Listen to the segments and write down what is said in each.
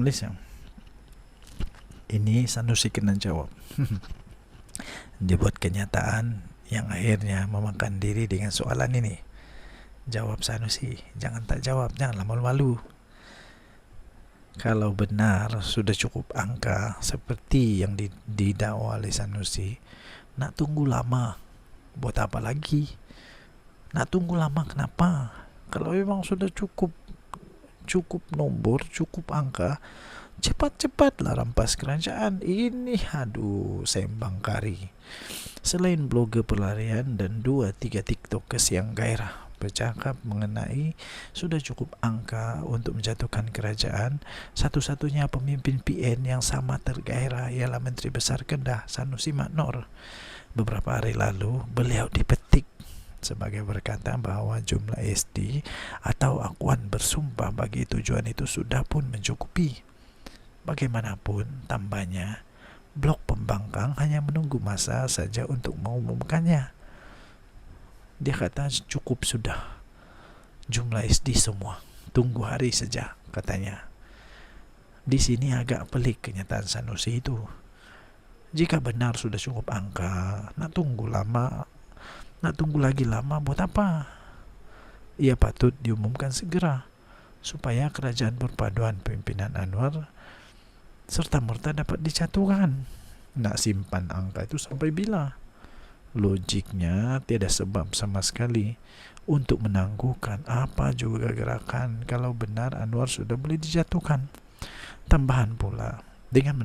jurnalis ya. Ini Sanusi kena jawab. Dia buat kenyataan yang akhirnya memakan diri dengan soalan ini. Jawab Sanusi, jangan tak jawab, janganlah malu-malu. Kalau benar sudah cukup angka seperti yang didakwa oleh Sanusi, nak tunggu lama, buat apa lagi? Nak tunggu lama kenapa? Kalau memang sudah cukup nomor, cukup angka, cepat-cepatlah rampas kerajaan ini. Aduh, sembang kari. Selain blogger pelarian dan 2-3 tiktokers yang gairah bercakap mengenai sudah cukup angka untuk menjatuhkan kerajaan, satu-satunya pemimpin PN yang sama tergairah ialah Menteri Besar Kedah Sanusi Maknor. Beberapa hari lalu beliau dipetik sebagai berkata bahwa jumlah SD atau akuan bersumpah bagi tujuan itu sudah pun mencukupi. Bagaimanapun tambahnya, blok pembangkang hanya menunggu masa saja untuk mengumumkannya. Dia kata cukup sudah jumlah SD semua, tunggu hari saja katanya. Di sini agak pelik kenyataan Sanusi itu. Jika benar sudah cukup angka, nak tunggu lagi lama buat apa? Ia patut diumumkan segera supaya kerajaan perpaduan pimpinan Anwar serta merta dapat dijatuhkan. Nak simpan angka itu sampai bila? Logiknya tiada sebab sama sekali untuk menangguhkan apa juga gerakan kalau benar Anwar sudah boleh dijatuhkan. Tambahan pula, dengan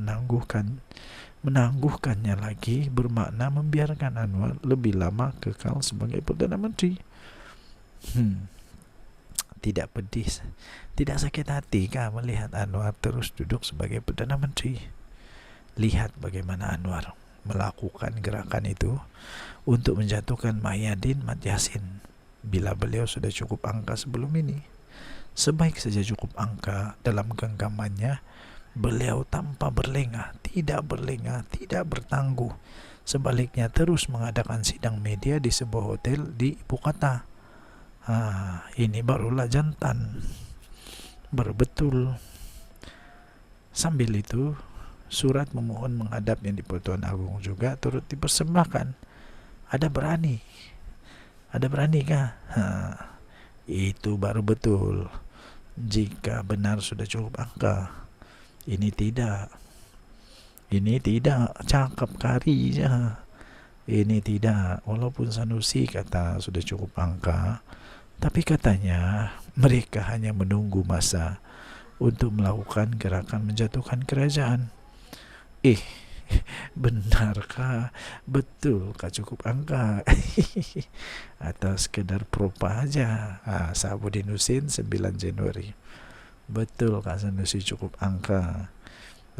menangguhkannya lagi bermakna membiarkan Anwar lebih lama kekal sebagai Perdana Menteri. Tidak pedih, tidak sakit hati kah melihat Anwar terus duduk sebagai Perdana Menteri? Lihat bagaimana Anwar melakukan gerakan itu untuk menjatuhkan Mahyadin Mat Yassin bila beliau sudah cukup angka sebelum ini. Sebaik saja cukup angka dalam genggamannya, beliau tanpa berlengah, tidak bertangguh. Sebaliknya terus mengadakan sidang media di sebuah hotel di ibu kota. Ini barulah jantan, berbetul. Sambil itu surat memohon menghadap yang di Pertuan Agung juga turut dipersembahkan. Ada berani kah? Itu baru betul. Jika benar sudah cukup angka. Ini tidak cakap kari je. Ini tidak. Walaupun Sanusi kata sudah cukup angka, tapi katanya mereka hanya menunggu masa untuk melakukan gerakan menjatuhkan kerajaan. Benarkah? Betulkah cukup angka? Atau sekedar propa aja? Sahabudin Husin 9 Januari. Betulkah Sanusi cukup angka?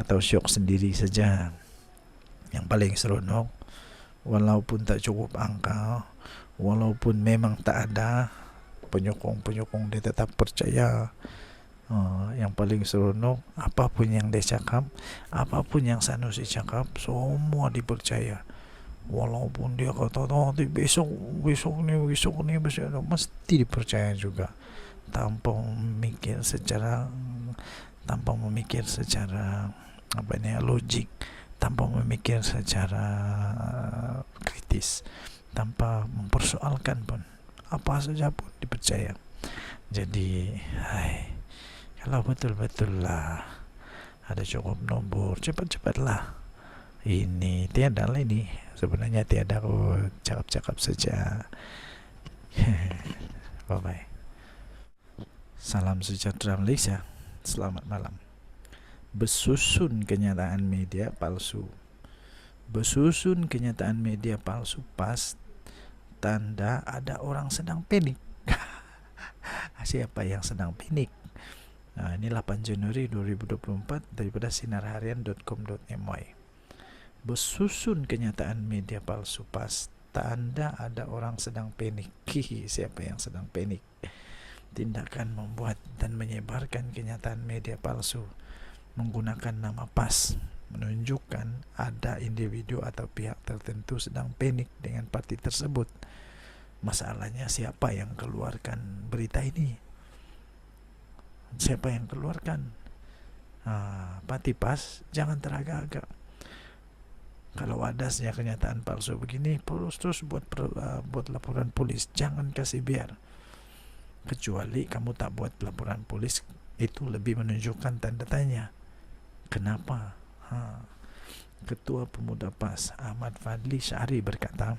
Atau syok sendiri saja? Yang paling seronok, walaupun tak cukup angka, walaupun memang tak ada penyokong dia tetap percaya. Yang paling seronok, apapun yang dia cakap, apapun yang Sanusi cakap, semua dipercaya. Walaupun dia kata besok ni mesti dipercaya juga, tanpa memikir secara logik, tanpa memikir secara kritis, tanpa mempersoalkan pun, apa saja pun dipercaya. Jadi kalau betul-betul lah ada cukup nombor, cepat-cepatlah. Ini tiada lah ini. Sebenarnya tiada, cakap-cakap saja. Bye-bye. Salam sejahtera Malaysia. Selamat malam. Besusun kenyataan media palsu. Besusun kenyataan media palsu pas tanda ada orang sedang panik. Siapa yang sedang panik? Ini 8 Januari 2024 daripada sinarharian.com.my. Besusun kenyataan media palsu pas tanda ada orang sedang panik. Siapa yang sedang panik? Tindakan membuat dan menyebarkan kenyataan media palsu menggunakan nama pas menunjukkan ada individu atau pihak tertentu sedang panik dengan parti tersebut. Masalahnya siapa yang keluarkan berita ini? Siapa yang keluarkan? Patipas, jangan teragak-agak. Kalau ada kenyataan palsu begini, terus buat laporan polis, jangan kasih biar. Kecuali kamu tak buat laporan polis, itu lebih menunjukkan tanda tanya. Kenapa? Ketua Pemuda PAS Ahmad Fadli Syahri berkata,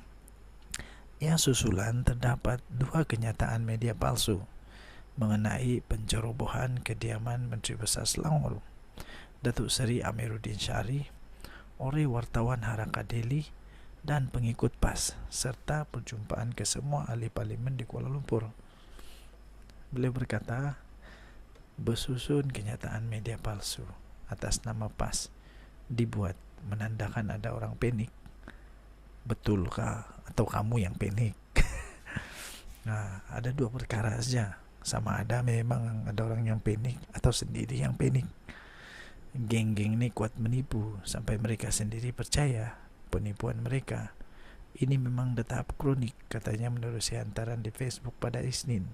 ya susulan terdapat 2 kenyataan media palsu mengenai pencerobohan kediaman Menteri Besar Selangor, Datuk Seri Amiruddin Syari, oleh wartawan Haraka Daily dan pengikut PAS, serta perjumpaan kesemua ahli parlimen di Kuala Lumpur. Beliau berkata, bersusun kenyataan media palsu atas nama PAS dibuat menandakan ada orang panik. Betulkah atau kamu yang panik? Ada 2 perkara saja. Sama ada memang ada orang yang panik atau sendiri yang panik. Geng-geng ini kuat menipu sampai mereka sendiri percaya penipuan mereka. Ini memang tahap kronik, katanya menurut hantaran di Facebook pada Isnin.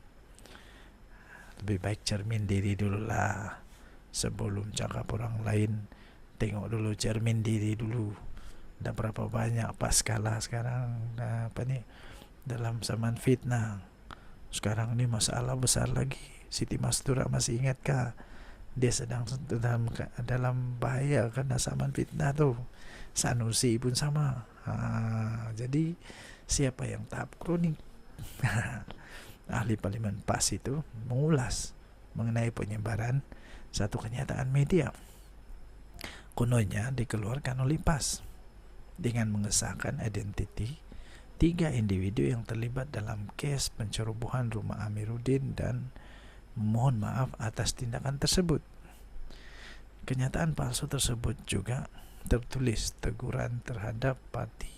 Lebih baik cermin diri dulu lah sebelum cakap orang lain. Tengok dulu cermin diri dulu. Dah berapa banyak PAS kalah sekarang dalam zaman fitnah. Sekarang ini masalah besar lagi. Siti Mastura masih ingatkah? Dia sedang dalam bahaya karena zaman fitnah tuh. Sanusi pun sama. Jadi siapa yang tahap kronik? Ahli parlimen PAS itu mengulas mengenai penyebaran satu kenyataan media. Kononnya dikeluarkan oleh PAS dengan mengesahkan identiti 3 individu yang terlibat dalam kes pencerobohan rumah Amiruddin dan memohon maaf atas tindakan tersebut. Kenyataan palsu tersebut juga tertulis teguran terhadap parti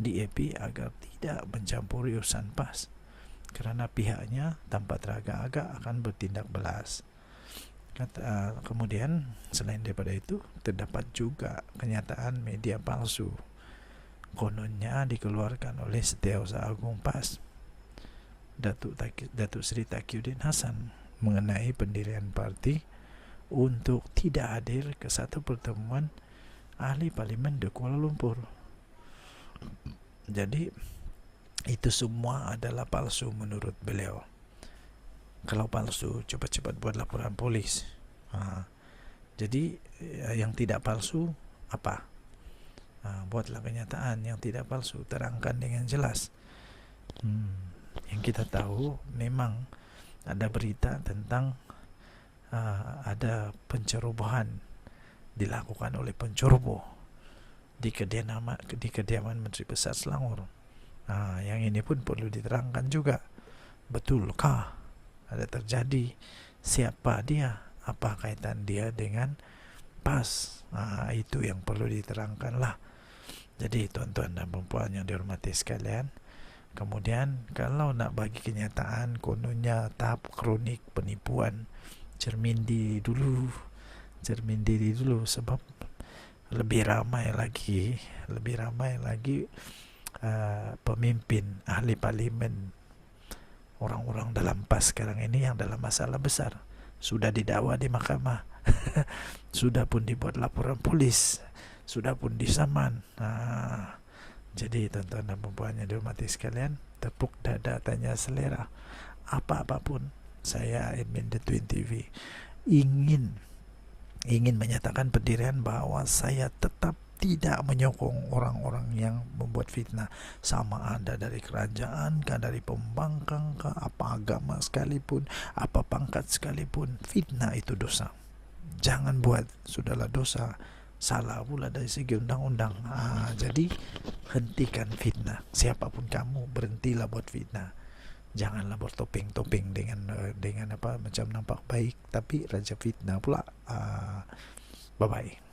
DAP agar tidak mencampuri urusan PAS kerana pihaknya tanpa teragak-agak akan bertindak balas. Kemudian selain daripada itu, terdapat juga kenyataan media palsu. Kononnya dikeluarkan oleh Setiausaha Agung PAS Datuk Seri Taqiyuddin Hasan mengenai pendirian parti untuk tidak hadir ke satu pertemuan ahli parlimen di Kuala Lumpur. Jadi itu semua adalah palsu menurut beliau. Kalau palsu, cepat-cepat buat laporan polis. Jadi yang tidak palsu apa? Buatlah kenyataan yang tidak palsu, terangkan dengan jelas. Yang kita tahu memang ada berita tentang ada pencerobohan dilakukan oleh penceroboh di kediaman Menteri Besar Selangor. Yang ini pun perlu diterangkan juga. Betulkah ada terjadi? Siapa dia? Apa kaitan dia dengan PAS? Itu yang perlu diterangkan lah. Jadi tuan-tuan dan puan yang dihormati sekalian, kemudian kalau nak bagi kenyataan kononnya tahap kronik penipuan, cermin diri dulu sebab lebih ramai lagi pemimpin ahli parlimen, orang-orang dalam PAS sekarang ini yang dalam masalah besar sudah didakwa di mahkamah. Sudah pun dibuat laporan polis, sudah pun disaman. Jadi tuan-tuan dan puan yang dihormati sekalian, tepuk dada tanya selera. Apa-apapun, saya admin The Twin TV ingin menyatakan pendirian bahwa saya tetap tidak menyokong orang-orang yang membuat fitnah, sama ada dari kerajaan kah, dari pembangkang kah, apa agama sekalipun, apa pangkat sekalipun. Fitnah itu dosa, jangan buat. Sudahlah dosa, salah pula dari segi undang-undang. Jadi hentikan fitnah. Siapapun kamu, berhentilah buat fitnah. Janganlah bertopeng-topeng dengan apa macam nampak baik tapi raja fitnah pula. Bye bye.